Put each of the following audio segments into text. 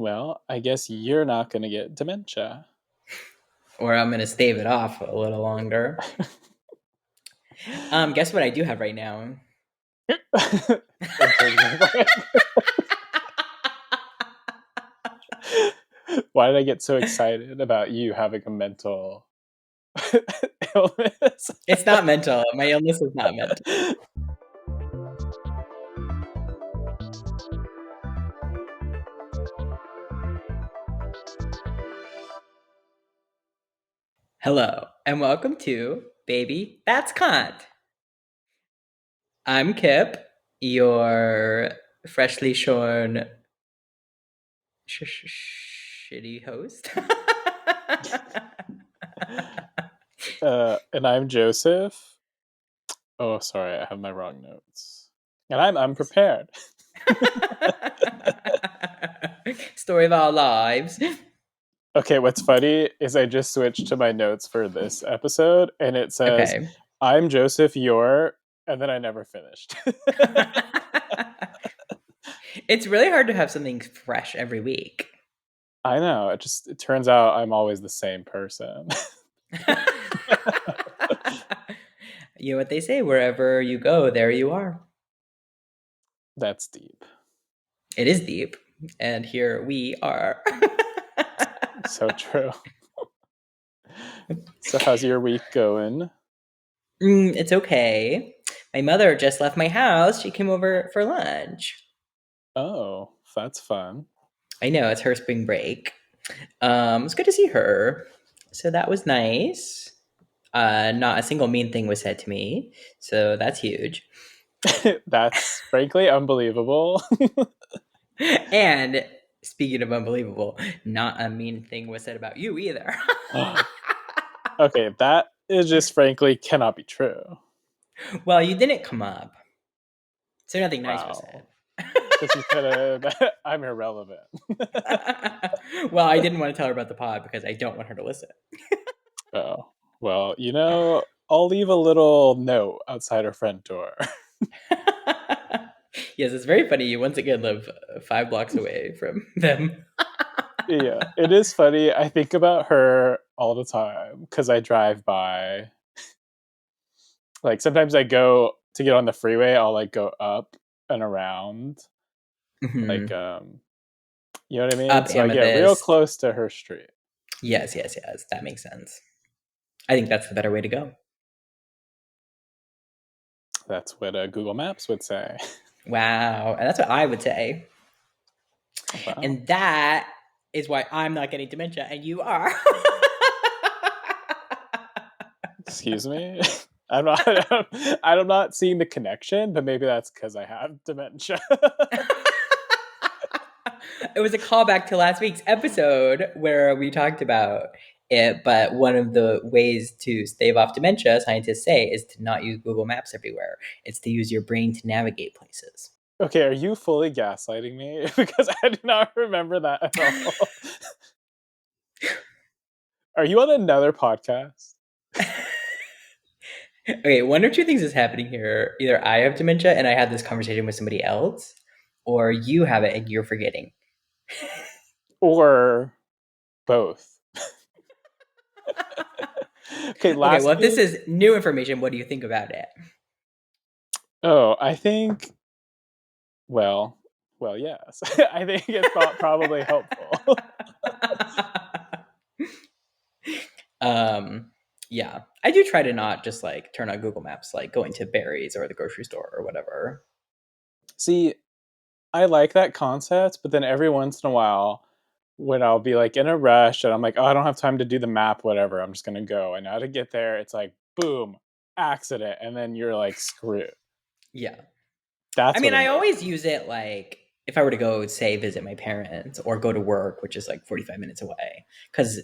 Well, I guess you're not going to get dementia. Or I'm going to stave it off a little longer. Guess what I do have right now? Why did I get so excited about you having a mental illness? It's not mental. My illness is not mental. Hello, and welcome to Baby That's Cont. I'm Kip, your freshly shorn shitty host. And I'm Joseph. Oh, sorry, I have my wrong notes. And I'm unprepared. Story of our lives. Okay, what's funny is I just switched to my notes for this episode, and it says, Okay. I'm Joseph, you're, and then I never finished. It's really hard to have something fresh every week. I know. It turns out I'm always the same person. You know what they say, wherever you go, there you are. That's deep. It is deep, and here we are. So true. So how's your week going? It's okay. My mother just left my house. She came over for lunch. Oh, that's fun. I know, it's her spring break. It's good to see her. So that was nice. Not a single mean thing was said to me. So that's huge. That's frankly unbelievable. And speaking of unbelievable, not a mean thing was said about you either. Okay, that is just frankly cannot be true. Well, you didn't come up. So nothing nice was Wow. said. This is kind of, I'm irrelevant. Well, I didn't want to tell her about the pod because I don't want her to listen. Oh, well, I'll leave a little note outside her front door. Yes, it's very funny. You once again live 5 blocks away from them. Yeah, it is funny. I think about her all the time because I drive by. Like sometimes I go to get on the freeway, I'll like go up and around. Like Mm-hmm. you know what I mean? Up So I get real Amethyst. close to her street. Yes. That makes sense. I think that's the better way to go. That's what Google Maps would say. Wow. And that's what I would say. Wow. And that is why I'm not getting dementia and you are. Excuse me. I'm not seeing the connection, but maybe that's because I have dementia. It was a callback to last week's episode where we talked about it, but one of the ways to stave off dementia, scientists say, is to not use Google Maps everywhere. It's to use your brain to navigate places. Okay, are you fully gaslighting me? Because I do not remember that at all. Are you on another podcast? Okay, one or two things is happening here. Either I have dementia and I had this conversation with somebody else, or you have it and you're forgetting. Or both? Okay, Okay, well, if this week. is new information, what do you think about it? Oh, I think. Well, yes. I think it's probably helpful. Yeah, I do try to not just like turn on Google Maps, like going to Barry's or the grocery store or whatever. See, I like that concept, but then every once in a while, when I'll be like in a rush and I'm like, oh, I don't have time to do the map, whatever, I'm just gonna go. And now to get there, it's like, boom, accident, and then you're like screwed. Yeah. That's I mean, what I annoys always me. use it like if I were to go, say, visit my parents or go to work, which is like 45 minutes away, because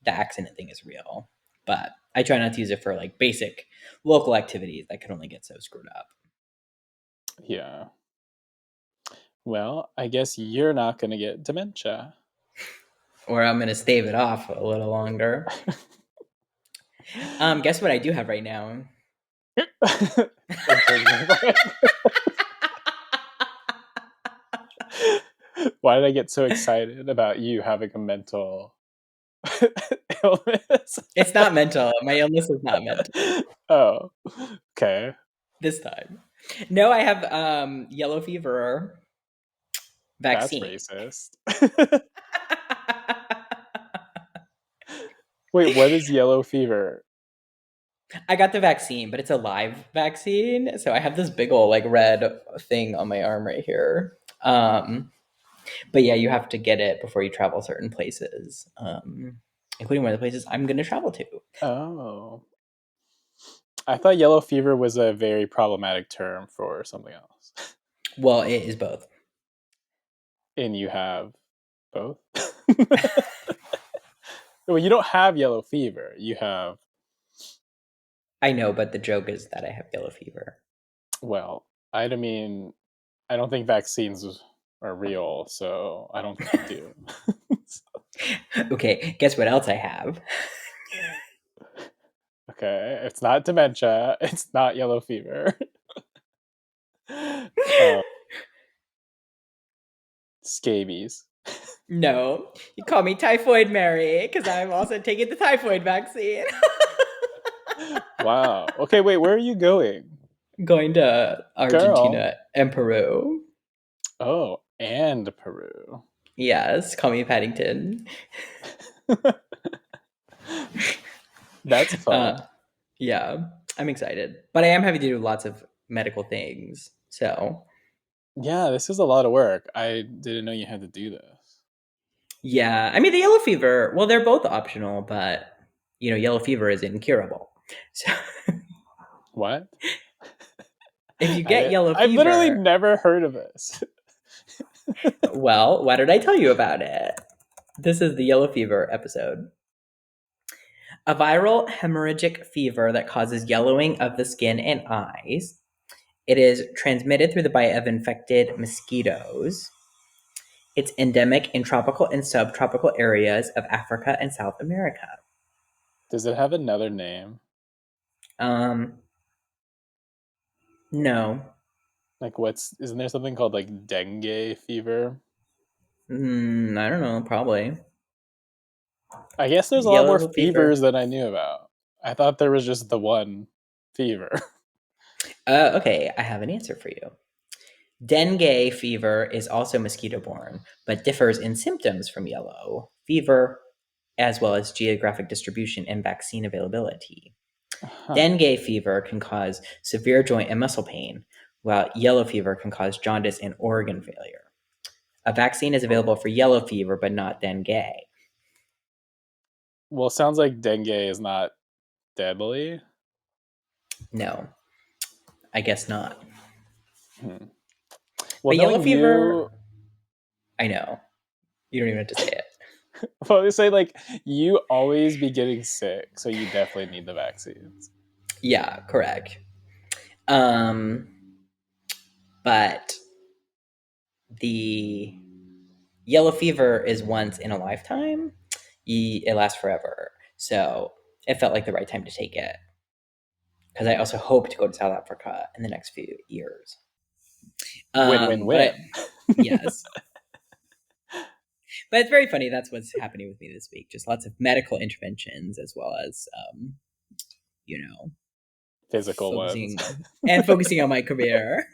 the accident thing is real. But I try not to use it for like basic local activities that could only get so screwed up. Yeah. Well, I guess you're not gonna get dementia. Or I'm going to stave it off a little longer. Guess what I do have right now? Why did I get so excited about you having a mental illness? It's not mental. My illness is not mental Oh, okay. this time. No, I have yellow fever That's vaccine. racist. Wait, what is yellow fever? I got the vaccine, but it's a live vaccine. So I have this big old like red thing on my arm right here. But yeah, you have to get it before you travel certain places, including one of the places I'm going to travel to. Oh. I thought yellow fever was a very problematic term for something else. Well, it is both. And you have both? Well, you don't have yellow fever. You have, I know, but the joke is that I have yellow fever. well, I mean, I don't think vaccines are real, so I don't think you do. Okay, guess what else I have? Okay, it's not dementia. It's not yellow fever. Scabies. No, you call me Typhoid Mary because I'm also taking the typhoid vaccine. Wow. Okay, wait, where are you going? Going to Girl. Argentina and Peru. Oh, and Peru. Yes, call me Paddington. That's fun. Yeah, I'm excited, but I am having to do lots of medical things. So Yeah, this is a lot of work. I didn't know you had to do this. yeah, I mean the yellow fever. Well, they're both optional, but yellow fever is incurable. So What? if you get yellow I've literally fever, never heard of this. well, why did I tell you about it? This is the yellow fever episode. A viral hemorrhagic fever that causes yellowing of the skin and eyes. It is transmitted through the bite of infected mosquitoes. It's endemic in tropical and subtropical areas of Africa and South America. Does it have another name? Um, no. Like, isn't there something called like dengue fever? I don't know, probably. I guess there's a lot more Yellow fevers fever. than I knew about. I thought there was just the one fever. Okay, I have an answer for you. Dengue fever is also mosquito borne, but differs in symptoms from yellow fever, as well as geographic distribution and vaccine availability. Huh. Dengue fever can cause severe joint and muscle pain, while yellow fever can cause jaundice and organ failure. A vaccine is available for yellow fever, but not dengue. Well, it sounds like dengue is not deadly. No, I guess not. Hmm. Well, But yellow knowing fever, you, I know. You don't even have to say it. well, they say like you always be getting sick, so you definitely need the vaccines. Yeah, correct. Um, but the yellow fever is once in a lifetime. It lasts forever. So it felt like the right time to take it. Because I also hope to go to South Africa in the next few years. Win, win, But win. yes. But it's very funny. That's what's happening with me this week. Just lots of medical interventions as well as, you know, Physical ones. focusing on my career.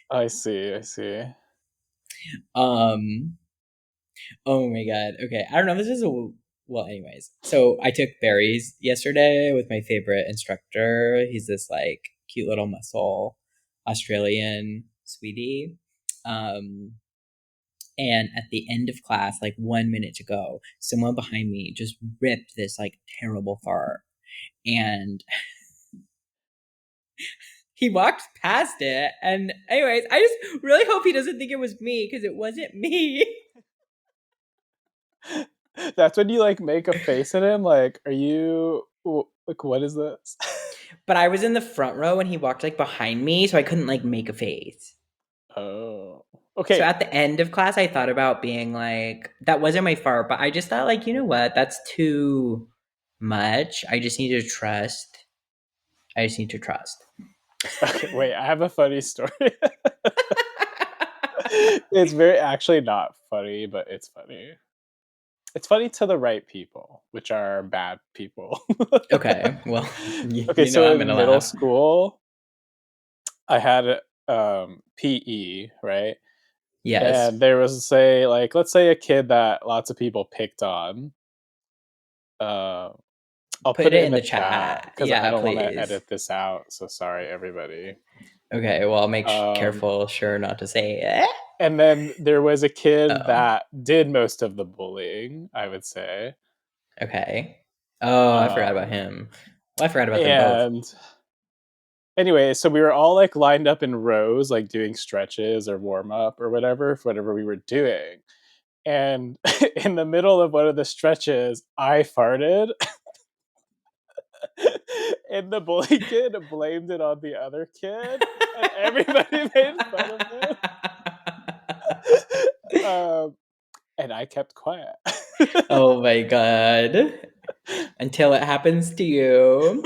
I see. I see. um, oh my god. Okay, I don't know. This is a well. Anyways, so I took berries yesterday with my favorite instructor. He's this like cute little muscle Australian sweetie. Um, and at the end of class, like 1 minute to go, someone behind me just ripped this like terrible fart, and he walked past it. And anyways, I just really hope he doesn't think it was me because it wasn't me. That's when you like make a face at him. Like, are you like, what is this? But I was in the front row and he walked like behind me, so I couldn't like make a face. Oh, So okay. at the end of class, I thought about being like, that wasn't my fart, but I just thought, like, you know what? That's too much. I just need to trust. I just need to trust. Okay, wait. I have a funny story. It's very actually not funny, but it's funny. It's funny to the right people, which are bad people. Okay, well, Okay, you know so I'm in gonna middle laugh. school, I had PE, right? Yes. And there was say like let's say a kid that lots of people picked on. Uh, I'll Put put it it in in the the chat chat. because I Yeah, don't want to please. edit this out. So sorry, everybody. Okay, well, I'll make Um, careful sure not to say eh. and then there was a kid Oh, that did most of the bullying, I would say. okay. Oh, I forgot about Um, him. Well, I forgot about them both. and anyway, so we were all like lined up in rows, like doing stretches or warm up or whatever, for whatever we were doing. And in the middle of one of the stretches, I farted, and the bully kid blamed it on the other kid, and everybody made fun of him. um, and I kept quiet. Oh my god. Until it happens to you.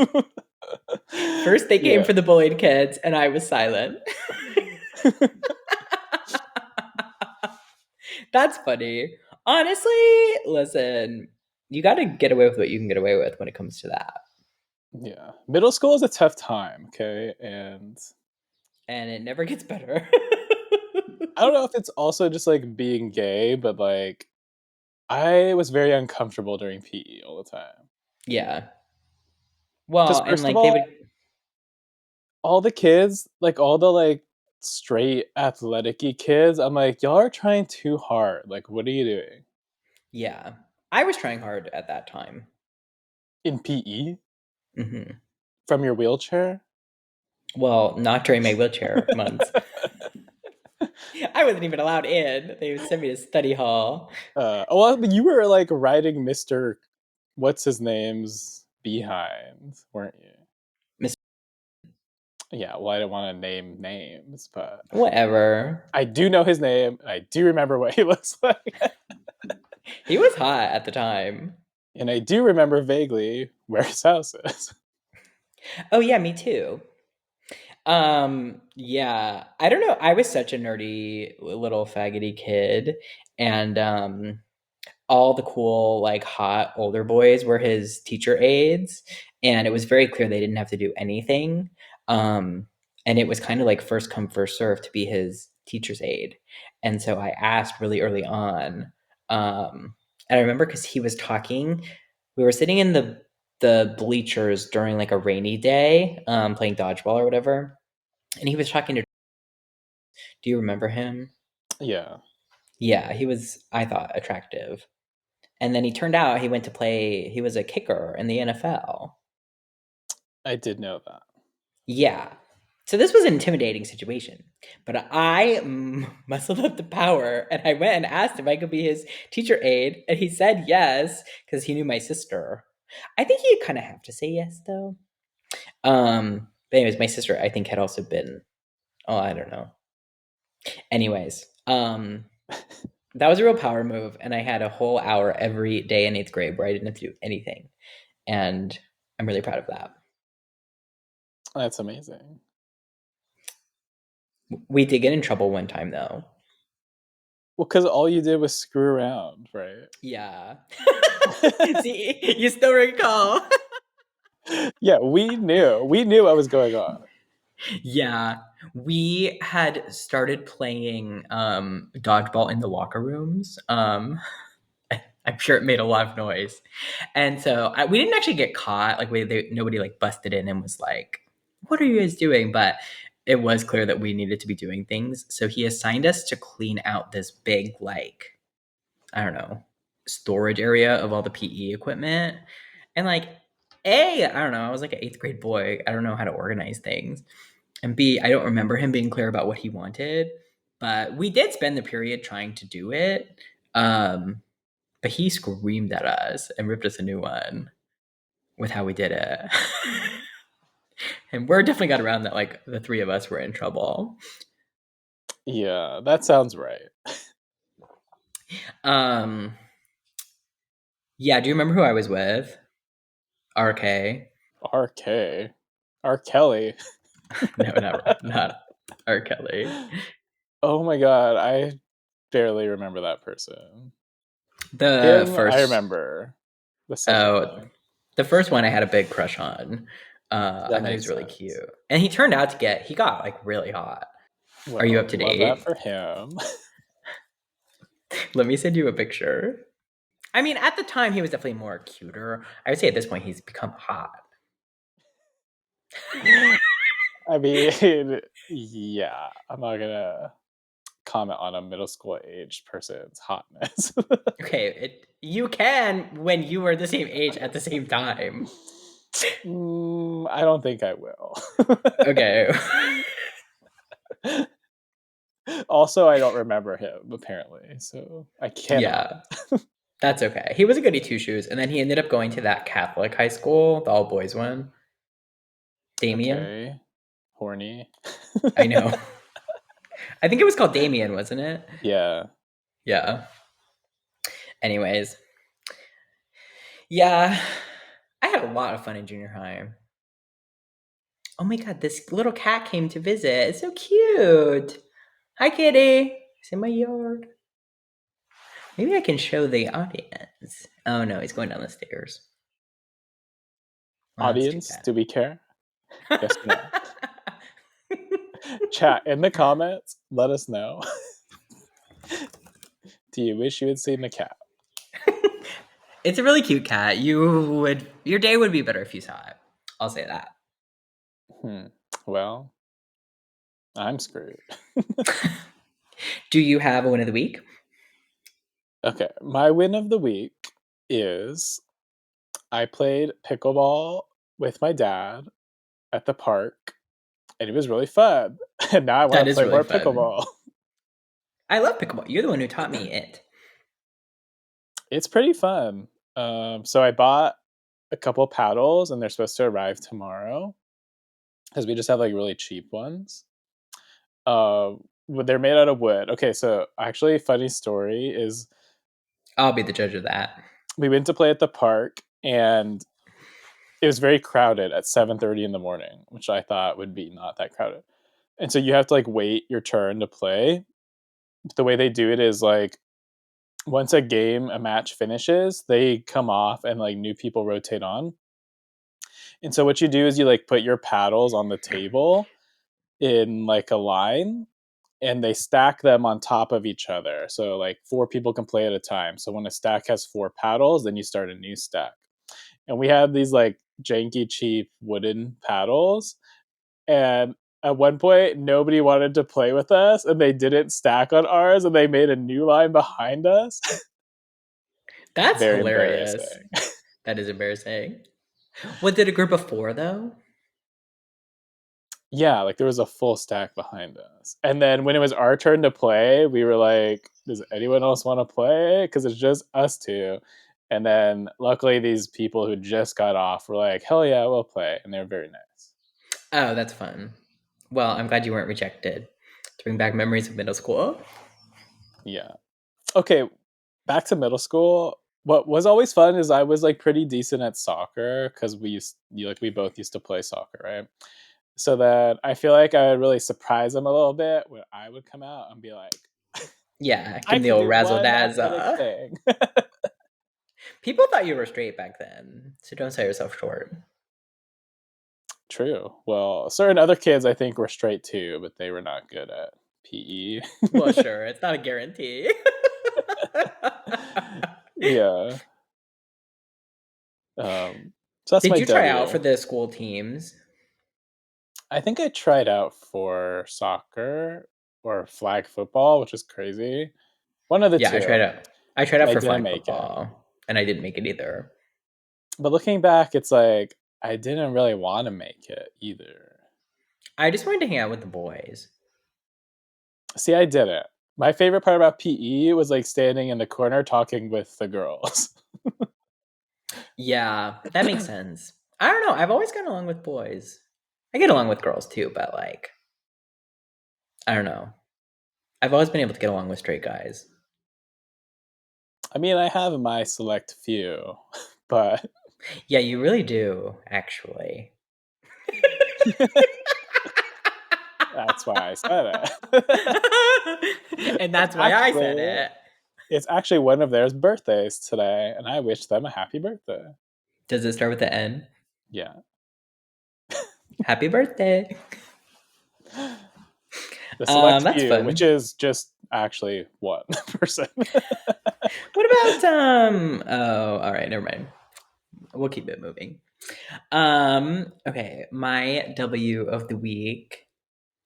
First, they came Yeah. for the bullied kids, and I was silent. That's funny. Honestly, listen, you got to get away with what you can get away with when it comes to that. Yeah. Middle school is a tough time, okay? And And it never gets better. I don't know if it's also just like being gay, but like I was very uncomfortable during PE all the time. Yeah. Because Well, and first of like they all, would, all the kids, like all the like straight athletic-y kids, I'm like, y'all are trying too hard. Like, what are you doing? yeah. I was trying hard at that time. In PE? Hmm. From your wheelchair? Well, not during my wheelchair months. I wasn't even allowed in. They would send me to study hall. Well, you were like riding Mr. What's his name's behind, weren't you? Miss, Yeah, well, I don't want to name names, but whatever. I do know his name. I do remember what he looks like. He was hot at the time. And I do remember vaguely where his house is. Oh yeah, me too. Yeah. I don't know. I was such a nerdy little faggoty kid, and all the cool, like hot older boys were his teacher aides, and it was very clear they didn't have to do anything. Um, and it was kind of like first come, first serve to be his teacher's aide. And so I asked really early on. And I remember because he was talking, we were sitting in the bleachers during like a rainy day, playing dodgeball or whatever. And he was talking to, do you remember him? Yeah, Yeah, he was, I thought, attractive. And then he turned out he went to play, he was a kicker in the NFL. I did know that. Yeah. So this was an intimidating situation. But I muscled up the power and I went and asked if I could be his teacher aide. And he said yes, because he knew my sister. I think he'd kind of have to say yes, though. But anyways, my sister, I think, had also been, oh, I don't know. Anyways, that was a real power move. And I had a whole hour every day in eighth grade where I didn't have to do anything. And I'm really proud of that. That's amazing. We did get in trouble one time though. Well, because all you did was screw around, right? Yeah. See, you still recall. Yeah, we knew. We knew what was going on. Yeah. We had started playing dodgeball in the locker rooms. I'm sure it made a lot of noise. And so we didn't actually get caught. Like nobody like busted in and was like, "What are you guys doing?" But it was clear that we needed to be doing things. So he assigned us to clean out this big like I don't know, storage area of all the PE equipment. And like, A, I don't know, I was like an eighth grade boy. I don't know how to organize things. And B, I don't remember him being clear about what he wanted. But we did spend the period trying to do it. But he screamed at us and ripped us a new one with how we did it. And word definitely got around that like the three of us were in trouble. Yeah, that sounds right. Um, yeah, do you remember who I was with? RK. RK. R. Kelly. No, not R. Kelly. Oh my god, I barely remember that person. The Him, I first, remember. The second oh, one. the first one I had a big crush on. I That thought he makes was really sense. cute, and he turned out to he got like really hot. Are you up Well, to love that date? for him. Let me send you a picture. I mean, at the time he was definitely more cuter. I would say at this point he's become hot. I mean, yeah, I'm not gonna comment on a middle school aged person's hotness. Okay, you can when you were the same age at the same time. I don't think I will. Okay. Also, I don't remember him apparently, so I cannot. Yeah, that's okay. He was a goody two shoes, and then he ended up going to that Catholic high school, the all boys one. Damien. Okay, horny. I know. I think it was called Damien, wasn't it? Yeah. Yeah. Anyways, yeah, I had a lot of fun in junior high. Oh my god, this little cat came to visit. It's so cute. Hi, kitty. It's in my yard. Maybe I can show the audience. Oh no, he's going down the stairs. Well, that's too Audience, bad. do we care? Yes or no? Chat in the comments. Let us know. Do you wish you had seen the cat? It's a really cute cat. Your day would be better if you saw it. I'll say that. Well, I'm screwed. Do you have a win of the week? Okay, my win of the week is I played pickleball with my dad at the park, and it was really fun. And now I want That to is play really more fun. pickleball. I love pickleball. You're the one who taught me it. It's pretty fun. So I bought a couple paddles, and they're supposed to arrive tomorrow because we just have like really cheap ones. They're made out of wood. Okay, so actually, funny story is I'll be the judge of that. we went to play at the park, and it was very crowded at 7:30 in the morning, which I thought would be not that crowded. And so you have to like wait your turn to play. The way they do it is like once a match finishes, they come off and like new people rotate on. And so what you do is you like put your paddles on the table in like a line, and they stack them on top of each other. So like four people can play at a time. So when a stack has four paddles, then you start a new stack. And we had these like janky cheap wooden paddles, and at one point nobody wanted to play with us, and they didn't stack on ours, and they made a new line behind us. That's Very hilarious. embarrassing. That is embarrassing. Was it a group of four though? Yeah, like there was a full stack behind us. And then when it was our turn to play, we were like, does anyone else want to play? Because it's just us two. And then luckily, these people who just got off were like, hell yeah, we'll play. And they were very nice. Oh, that's fun. Well, I'm glad you weren't rejected. To bring back memories of middle school. Yeah. Okay, back to middle school. What was always fun is I was like pretty decent at soccer because we both used to play soccer, right? So that I feel like I would really surprise them a little bit when I would come out and be like, Yeah, give I him the can old do razzle one athletic dazzle. thing. People thought you were straight back then, so don't sell yourself short. True. Well, certain other kids I think were straight too, but they were not good at PE. Well, sure, it's not a guarantee. Yeah. So that's Did my you try out for W. the school teams? I think I tried out for soccer or flag football, which is crazy. One of the Yeah, I tried two. out. I tried But out I for didn't flag make it. football, and I didn't make it either. But looking back, it's like I didn't really want to make it either. I just wanted to hang out with the boys. See, I didn't. My favorite part about PE was like standing in the corner talking with the girls. Yeah, that makes sense. I don't know. I've always gotten along with boys. I get along with girls too, but like, I don't know. I've always been able to get along with straight guys. I mean, I have my select few, but Yeah, you really do, actually. That's why I said it. And It's that's why I said actually it. it's actually one of their birthdays today, and I wish them a happy birthday. Does it start with the N? Yeah. Happy birthday. The select That's few, which fun. is just actually one person. What about oh, all right, never mind. We'll keep it moving. Okay, my W of the week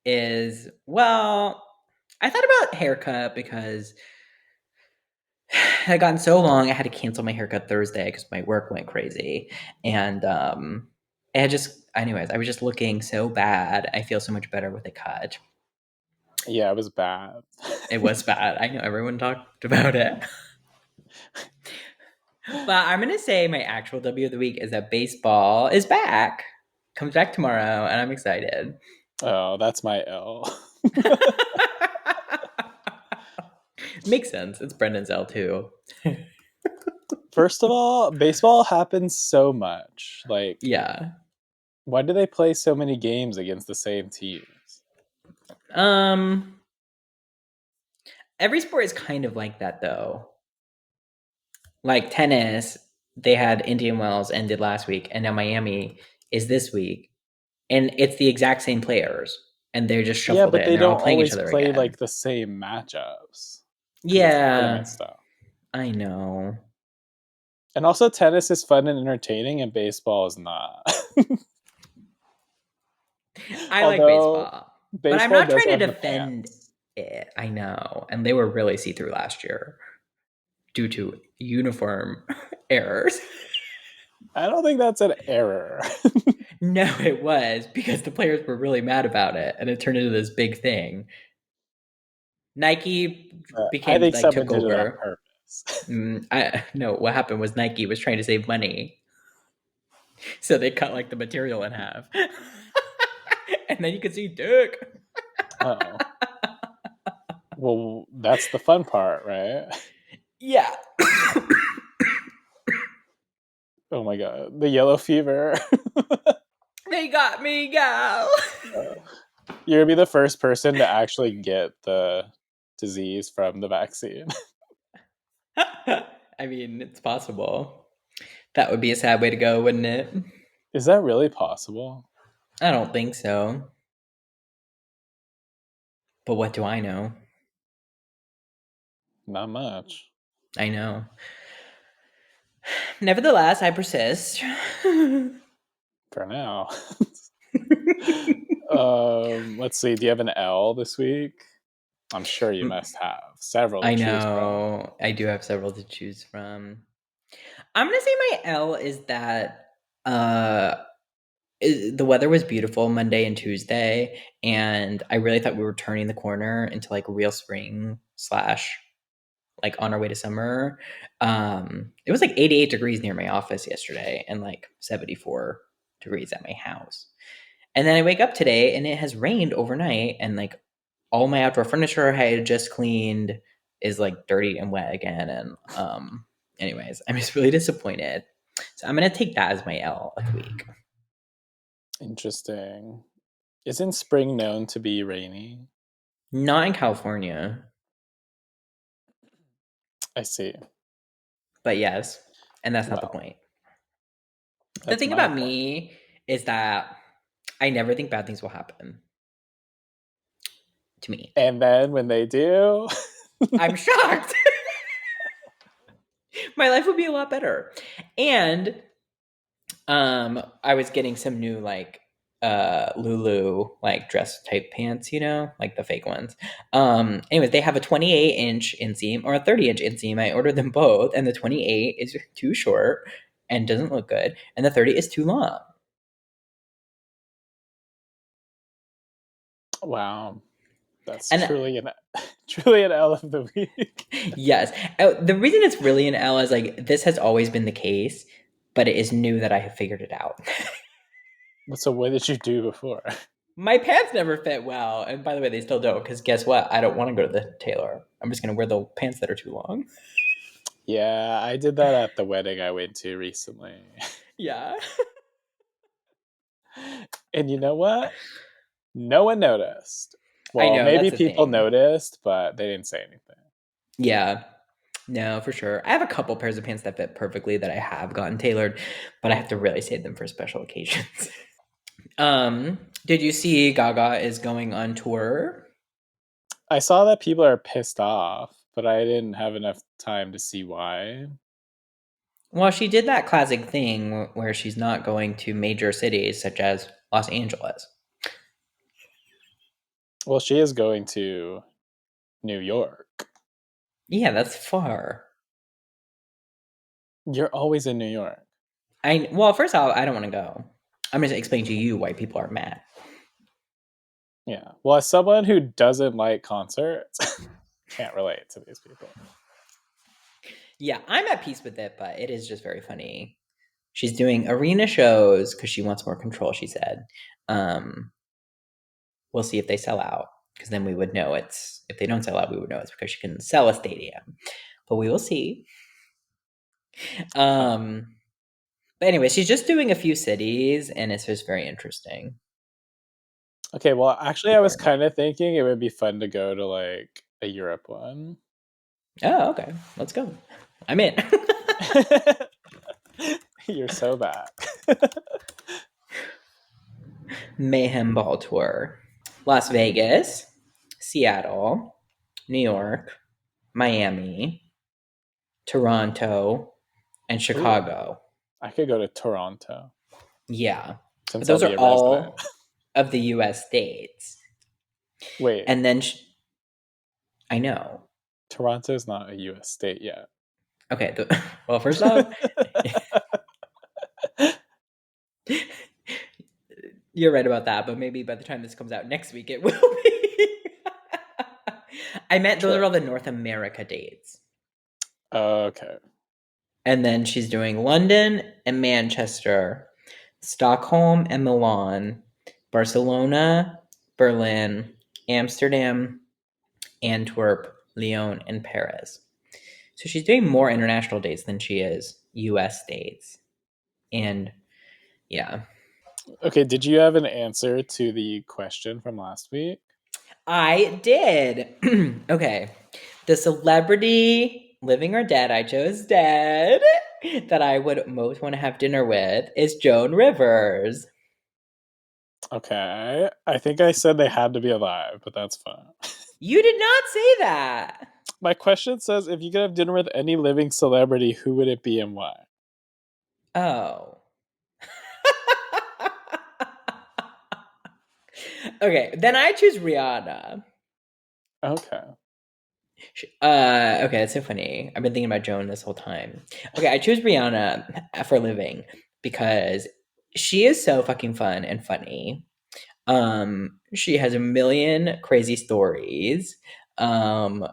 is, well, I thought about haircut because it had gotten so long I had to cancel my haircut Thursday because my work went crazy. And it had just, anyways, I was just looking so bad. I feel so much better with a cut. Yeah, it was bad. It was bad. I know everyone talked about it. But I'm going to say my actual W of the week is that baseball is back. Comes back tomorrow, and I'm excited. Oh, that's my L. Makes sense. It's Brendan's L too. First of all, baseball happens so much. Like, Yeah. why do they play so many games against the same teams? Um every sport is kind of like that though. Like tennis, they had Indian Wells ended last week, and now Miami is this week. And it's the exact same players. And they just Yeah, shuffled but it and they they're all don't playing each always other play again. like the same matchups because it's Yeah, tournament stuff. I know. And also, tennis is fun and entertaining, and baseball is not. I like Although baseball. But I'm baseball not does trying to have the defend fans. it. I know. And they were really see through last year due to uniform errors. I don't think that's an error. No, it was because the players were really mad about it and it turned into this big thing. Nike I became think like someone took did it on over. purpose. I no, what happened was Nike was trying to save money. So they cut like the material in half. And then you could see dick. Oh. Well, that's the fun part, right? Yeah. Oh my god, the yellow fever. They got me, gal. You're gonna be the first person to actually get the disease from the vaccine. I mean, it's possible. That would be a sad way to go, wouldn't it? Is that really possible? I don't think so. But what do I know? Not much. I know. Nevertheless, I persist. For now. Let's see. Do you have an L this week? I'm sure you must have several to I choose from. know. I do have several to choose from. I'm gonna say my L is that uh the weather was beautiful Monday and Tuesday, and I really thought we were turning the corner into like real spring slash like on our way to summer. It was like 88 degrees near my office yesterday and like 74 degrees at my house. And then I wake up today and it has rained overnight, and like all my outdoor furniture I had just cleaned is like dirty and wet again. And anyways, I'm just really disappointed. So I'm gonna take that as my L of the week. Interesting. Isn't spring known to be rainy? Not in California, I see. but yes. And that's not the Well, point. The that's thing my about point. me is that I never think bad things will happen to me. And then when they do, I'm shocked. My life would be a lot better. And I was getting some new like Lulu like dress type pants, you know, like the fake ones. Anyways, they have a 28-inch inseam or a 30-inch inseam. I ordered them both, and the 28 is too short and doesn't look good, and the 30 is too long. wow, that's And truly an L of the week. yes, the reason it's really an L is like this has always been the case, but it is new that I have figured it out. So what did you do before? My pants never fit well, and by the way, they still don't. Because guess what? I don't want to go to the tailor. I'm just gonna wear the pants that are too long. Yeah, I did that at the wedding I went to recently. Yeah. And you know what? No one noticed. I Well, know, maybe that's the people thing. noticed, but they didn't say anything. Yeah. No, for sure. I have a couple pairs of pants that fit perfectly that I have gotten tailored, but I have to really save them for special occasions. Did you see Gaga is going on tour? I saw that people are pissed off, but I didn't have enough time to see why. Well, she did that classic thing where she's not going to major cities such as Los Angeles. Well, she is going to New York. Yeah, that's far. You're always in New York. Well, first off, I don't want to go. I'm going to explain to you why people are mad. Yeah. Well, as someone who doesn't like concerts, can't relate to these people. Yeah, I'm at peace with it, but it is just very funny. She's doing arena shows because she wants more control, she said. We'll see if they sell out, because then we would know if they don't sell out, we would know it's because she can sell a stadium. But we will see. But anyway, she's just doing a few cities, and it's just very interesting. Okay, well, actually, I was kind of thinking it would be fun to go to like a Europe one. Oh, okay. Let's go. I'm in. You're so back. Mayhem Ball tour. Las Vegas, Seattle, New York, Miami, Toronto, and Ooh, Chicago. I could go to Toronto Yeah. But since I'll those be are a resident. all of the US states. Wait, And then I know. Toronto's not a US state yet. Okay. Well, first off, you're right about that, but maybe by the time this comes out next week, it will be. I meant those are True. all the North America dates. Okay. And then she's doing London and Manchester, Stockholm and Milan, Barcelona, Berlin, Amsterdam, Antwerp, Lyon, and Paris. So she's doing more international dates than she is US dates. And yeah. Okay, did you have an answer to the question from last week? I did. Okay. The celebrity, living or dead, I chose dead, that I would most want to have dinner with is Joan Rivers. Okay. I think I said they had to be alive, but that's fine. You did not say that. My question says if you could have dinner with any living celebrity, who would it be and why? Oh. Okay, then I choose Rihanna. Okay. Okay, that's so funny. I've been thinking about Joan this whole time. Okay, I choose Rihanna for a living because she is so fucking fun and funny. She has a million crazy stories. Um,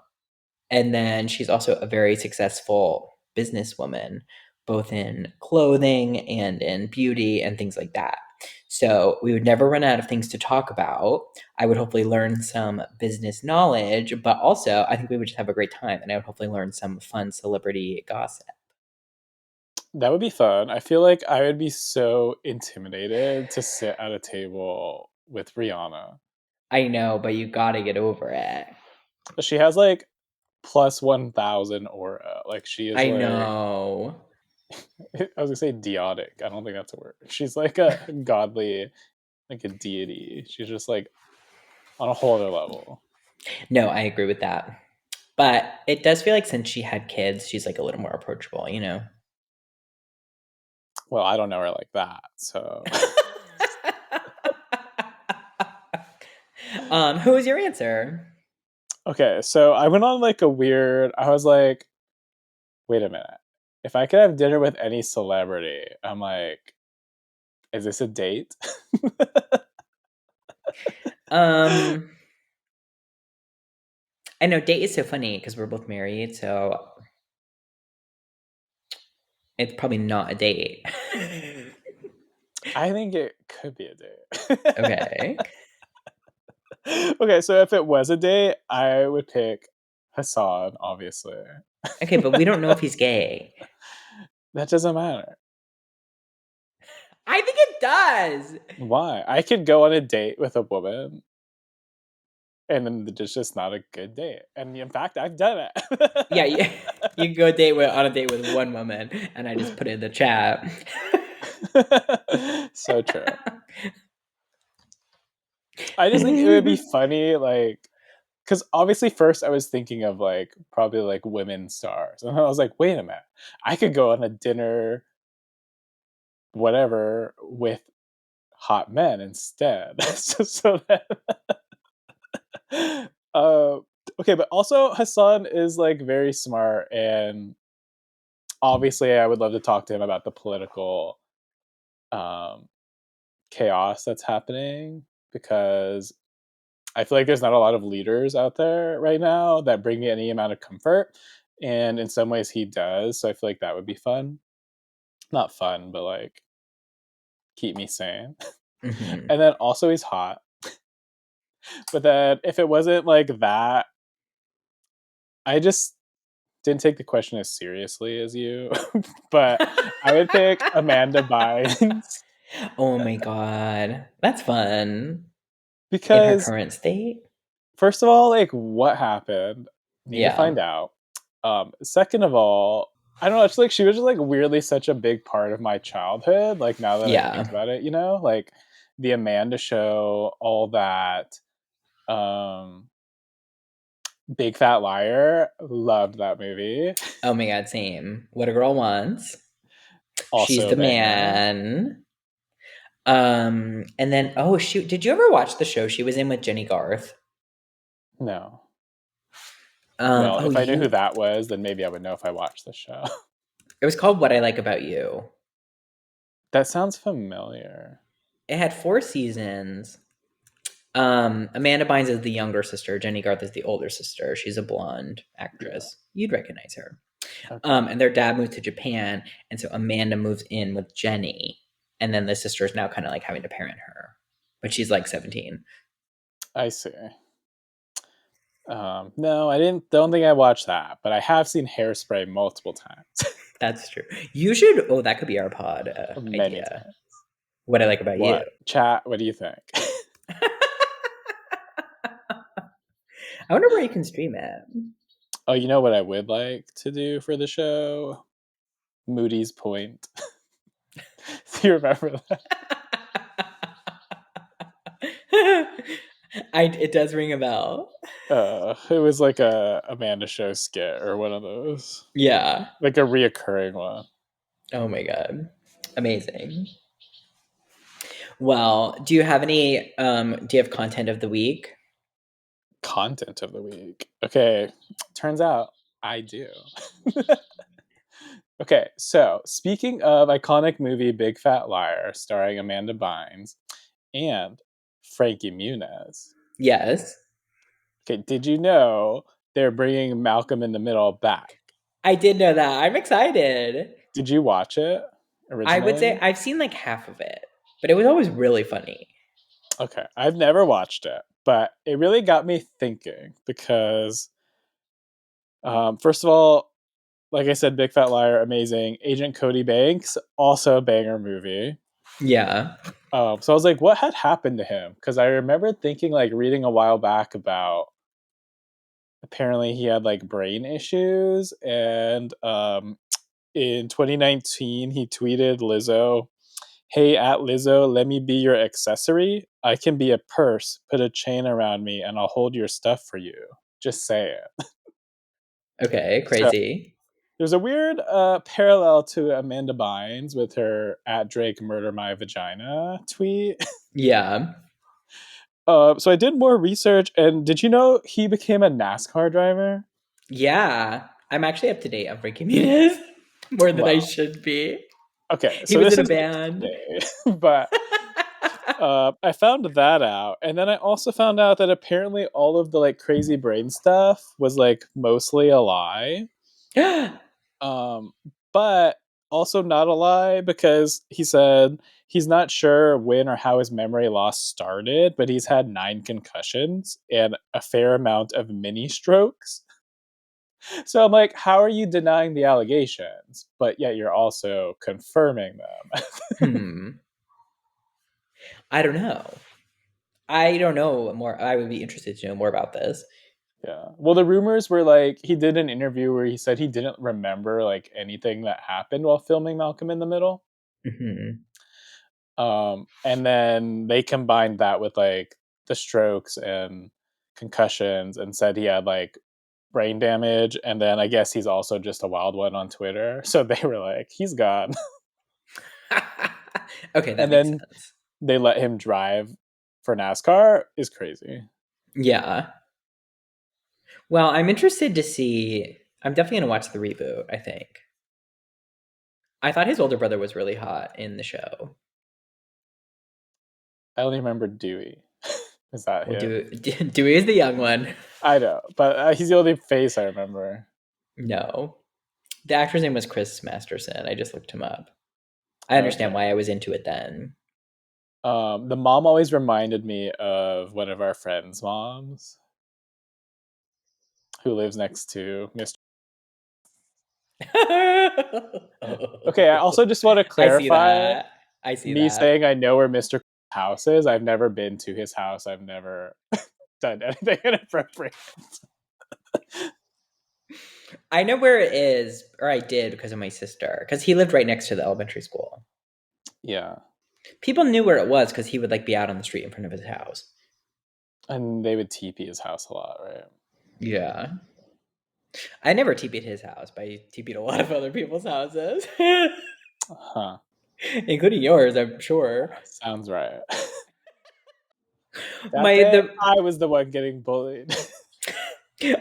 and then she's also a very successful businesswoman, both in clothing and in beauty and things like that. So we would never run out of things to talk about. I would hopefully learn some business knowledge, but also I think we would just have a great time, and I would hopefully learn some fun celebrity gossip. That would be fun. I feel like I would be so intimidated to sit at a table with Rihanna. I know, but you gotta get over it. She has like plus 1,000 aura. Like she is I like know. I was gonna say deotic. I don't think that's a word. She's like a godly, like a deity. She's just like on a whole other level. No, I agree with that. But it does feel like since she had kids, she's like a little more approachable, you know? Well, I don't know her like that, so Who was your answer? okay. So I went on like a weird. I was like, wait a minute. If I could have dinner with any celebrity, I'm like, is this a date? Um, I know date is so funny because we're both married, so it's probably not a date. I think it could be a date. Okay. Okay, so if it was a date, I would pick Hassan, obviously. Okay, but we don't know if he's gay. That doesn't matter. I think it does. Why? I could go on a date with a woman and then it's just not a good date. And in fact, I've done Yeah, it. you, you can go on a date with one woman, and I just put it in the chat. So true. I just think it would be funny, like, because obviously first I was thinking of like probably like women stars, and I was like, wait a minute, I could go on a dinner, whatever, with hot men instead. So that, uh, okay, but also Hassan is like very smart, and obviously I would love to talk to him about the political um, chaos that's happening because I feel like there's not a lot of leaders out there right now that bring me any amount of comfort. And in some ways he does. So I feel like that would be fun. Not fun, but like keep me sane. Mhm. And then also he's hot. But then if it wasn't like that, I just didn't take the question as seriously as you. But I would pick Amanda Bynes Oh my god, that's fun. In her because current state? first of all, like what happened? Need to Yeah. find out. Second of all, I don't know. It's like she was just like weirdly such a big part of my childhood. Like now that I think Yeah. about it, like the Amanda Show, all that. Um, Big Fat Liar, loved that movie. Oh my god, same. What a Girl Wants. She's Also a the banger. man. And then oh shoot, did you ever watch the show she was in with Jenny Garth? No. Well, Oh if I knew who you that was, then maybe I would know if I watched the show. it was called What I Like About You. That sounds familiar. It had 4 seasons. Amanda Bynes is the younger sister. Jenny Garth is the older sister. She's a blonde Yeah. actress. You'd recognize her. Okay. And their dad moved to Japan, and so Amanda moves in with Jenny, and then the sister is now kind of like having to parent her, but she's like 17. I see. No, I didn't. Don't think I watched that, but I have seen Hairspray multiple times, That's true. You should. Oh, that could be our pod many idea. times. What I Like About You. What chat? What do you think? I wonder where you can stream it. Oh, you know what I would like to do for the show? Moody's Point. Do you remember that? It does ring a bell. It was like a Amanda Show skit or one of those, Yeah. like a reoccurring one. Oh my god. Amazing. Well, do you have content of the week? Content of the week. Okay, turns out I do. Okay, so speaking of iconic movie Big Fat Liar, starring Amanda Bynes and Frankie Muniz. Yes. Okay, did you know they're bringing Malcolm in the Middle back? I did know that. I'm excited. Did you watch it I would say originally? I've seen like half of it, but it was always really funny. Okay, I've never watched it, but it really got me thinking because, first of all, like I said, Big Fat Liar, amazing. Agent Cody Banks, also a banger movie. Yeah. So I was like, what had happened to him? Because I remember thinking, like, reading a while back about apparently he had like brain issues, and in 2019 he tweeted Lizzo, "Hey at Lizzo, let me be your accessory. I can be a purse. Put a chain around me, and I'll hold your stuff for you. Just say it." Okay, So crazy. there's a weird parallel to Amanda Bynes with her "at Drake murder my vagina" tweet. Yeah. So I did more research, and did you know he became a NASCAR driver? Yeah. I'm actually up to date on Frankie Muniz more than I Wow. should be. Okay, He so was this in a is band. today, but I found that out, and then I also found out that apparently all of the like crazy brain stuff was like mostly a lie, um, but also not a lie because he said he's not sure when or how his memory loss started, but he's had 9 concussions and a fair amount of mini strokes. So I'm like, how are you denying the allegations, but yet you're also confirming them? Hmm. I don't know. I don't know more. I would be interested to know more about this. Yeah. Well, the rumors were like he did an interview where he said he didn't remember like anything that happened while filming Malcolm in the Middle. Hmm. And then they combined that with like the strokes and concussions and said he had like brain damage. And then I guess he's also just a wild one on Twitter. So they were like, he's gone. Okay, that And makes then sense. they let him drive for NASCAR is crazy. Yeah. Well, I'm interested to see. I'm definitely going to watch the reboot, I think. I thought his older brother was really hot in the show. I only remember Dewey. Is that Well, him? Dewey is the young one. I know, but he's the only face I remember. No. The actor's name was Chris Masterson. I just looked him up. I understand Okay. why I was into it then. The mom always reminded me of one of our friends' moms who lives next to Mr. Okay, I also just want to I see clarify that. I see me that. saying I know where Mr. house is. I've never been to his house. I've never done anything inappropriate. I know where it is, or I did because of my sister, because he lived right next to the elementary school. Yeah. People knew where it was because he would like be out on the street in front of his house. And they would TP his house a lot, right? Yeah. I never TP'd his house, but I TP'd a lot of other people's houses, Huh. including yours, I'm sure. Sounds right. That My day, the I was the one getting bullied.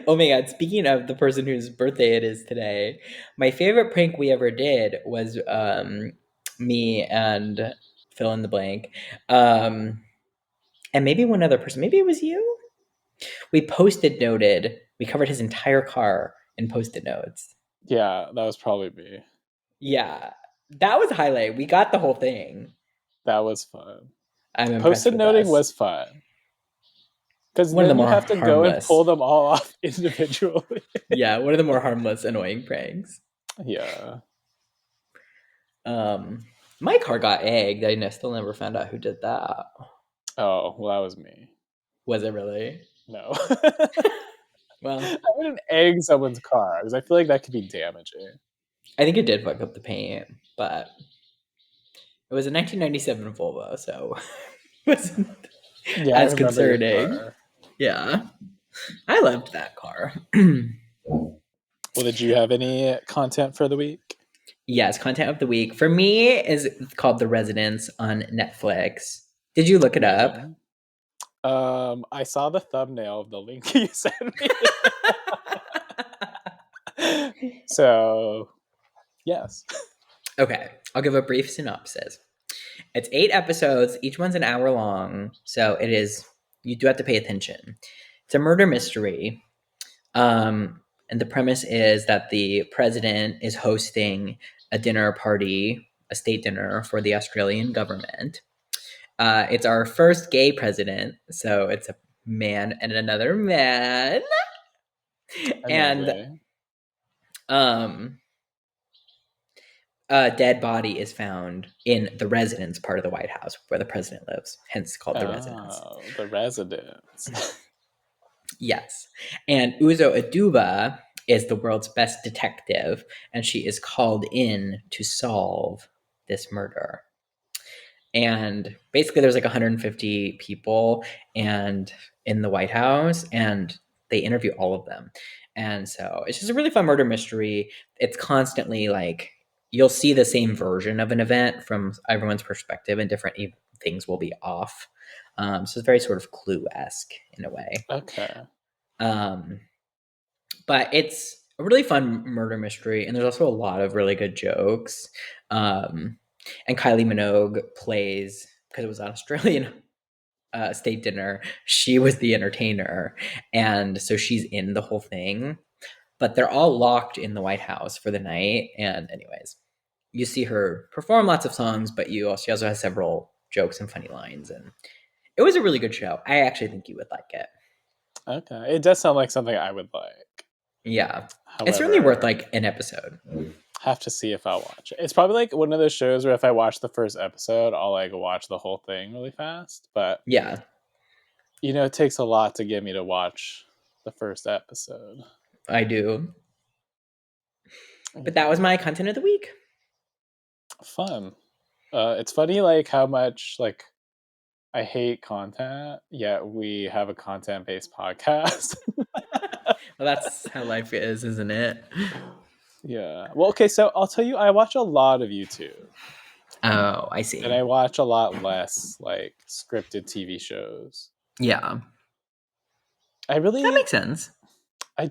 Oh my god, speaking of the person whose birthday it is today, my favorite prank we ever did was me and fill in the blank. Um and maybe one other person, maybe it was you. We post-it noted. We covered his entire car in post-it notes. Yeah, that was probably me. Yeah. That was a highlight. We got the whole thing. That was fun. I'm impressed Post-it with noting us. was fun because One of the then you more have to go and harmless. pull them all off individually. Yeah, one of the more harmless, annoying pranks. Yeah. Um, my car got egged. Still never found out who did that. Oh, well, that was me. Was it really? No. Well, I wouldn't egg someone's car because I feel like that could be damaging. I think it did fuck up the paint, but it was a 1997 Volvo, so it wasn't Yeah, I as remember your concerning. car. Yeah, I loved that car. Well, did you have any content for the week? Yes, content of the week for me is called The Residence on Netflix. Did you look it up? Okay. I saw the thumbnail of the link you sent me. So, yes. Okay, I'll give a brief synopsis. It's 8 episodes, each one's an hour long, so it is, you do have to pay attention. It's a murder mystery. And the premise is that the president is hosting a dinner party, a state dinner for the Australian government. It's our first gay president, so it's a man and another man. And Amazing. um, a dead body is found in the residence part of the White House where the president lives, hence called the residence. Oh, the residence. Yes. And Uzo Aduba is the world's best detective, and she is called in to solve this murder. And basically, there's like 150 people and in the White House, and they interview all of them. And so it's just a really fun murder mystery. It's constantly like you'll see the same version of an event from everyone's perspective, and different things will be off. So it's very sort of Clue-esque in a way. Okay. Um, but it's a really fun murder mystery, and there's also a lot of really good jokes. Um, and Kylie Minogue plays, because it was an Australian state dinner, she was the entertainer, and so she's in the whole thing. But they're all locked in the White House for the night, and anyways, you see her perform lots of songs, but she also has several jokes and funny lines, and it was a really good show. I actually think you would like it. Okay. It does sound like something I would like. Yeah, it's certainly worth However, like an episode. have to see if I'll watch it. It's probably like one of those shows where if I watch the first episode, I'll like watch the whole thing really fast. But Yeah, you know, it takes a lot to get me to watch the first episode. I do. But that was my content of the week. Fun. It's funny like how much like I hate content, yet we have a content-based podcast. Well, that's how life is, isn't it? Yeah. Well, okay, so I'll tell you, I watch a lot of YouTube. Oh, I see. And I watch a lot less like scripted TV shows. Yeah. I really That makes sense. I'm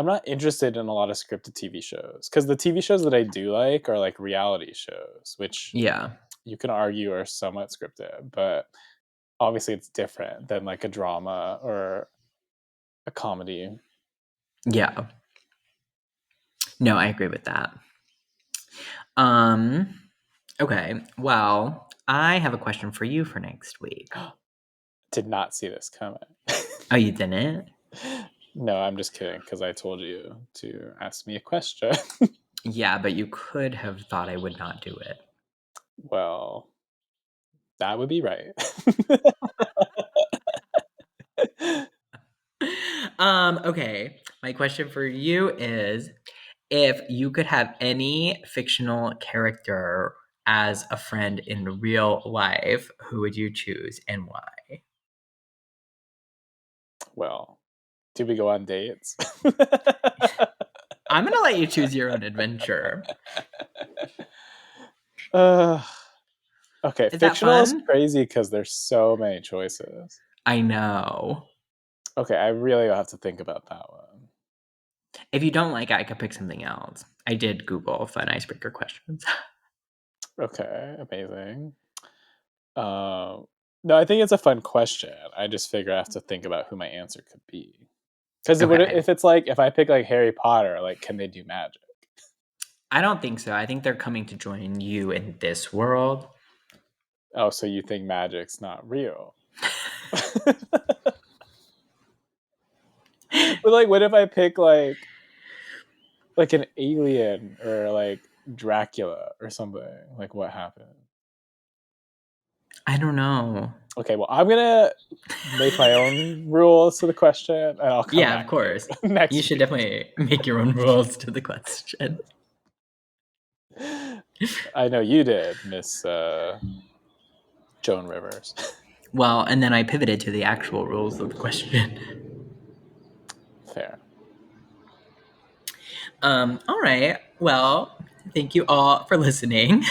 not interested in a lot of scripted TV shows because the TV shows that I do like are like reality shows, which Yeah. you can argue are somewhat scripted, but obviously it's different than like a drama or a comedy. Yeah. No, I agree with that. Okay. Well, I have a question for you for next week. Did not see this coming. Oh, you didn't? No, I'm just kidding because I told you to ask me a question. Yeah, but you could have thought I would not do it. Well, that would be right. Okay. My question for you is, if you could have any fictional character as a friend in real life, who would you choose and why? Well, do we go on dates? I'm going to let you choose your own adventure. Okay, Is that fictional is fun? crazy because there's so many choices. I know. Okay, I really have to think about that one. If you don't like it, I could pick something else. I did Google fun icebreaker questions. Okay, amazing. No, I think it's a fun question. I just figure I have to think about who my answer could be. Because Okay. if it's like if I pick like Harry Potter, like can they do magic? I don't think so. I think they're coming to join you in this world. Oh, so you think magic's not real? But like, what if I pick like an alien or like Dracula or something? Like, what happened? I don't know. Okay, well, I'm gonna make my own rules to the question, and I'll come Yeah, back of to course. you next You should week. definitely make your own rules to the question. I know you did, Miss Joan Rivers. Well, and then I pivoted to the actual rules of the question. Fair. All right. Well, thank you all for listening.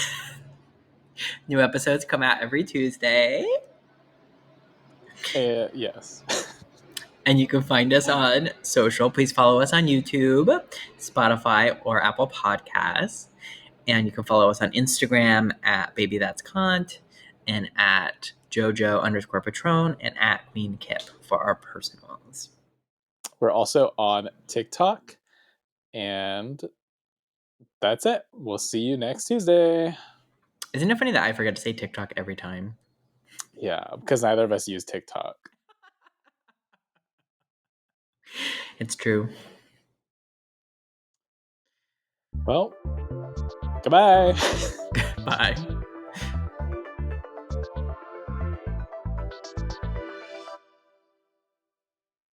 New episodes come out every Tuesday. Yes. And you can find us on social. Please follow us on YouTube, Spotify, or Apple Podcasts. And you can follow us on Instagram at Baby That's Cont and at Jojo_Patron and at Queen Kip for our personals. We're also on TikTok, and that's it. We'll see you next Tuesday. Isn't it funny that I forget to say TikTok every time? Yeah, because neither of us use TikTok. It's true. Well, goodbye. Bye.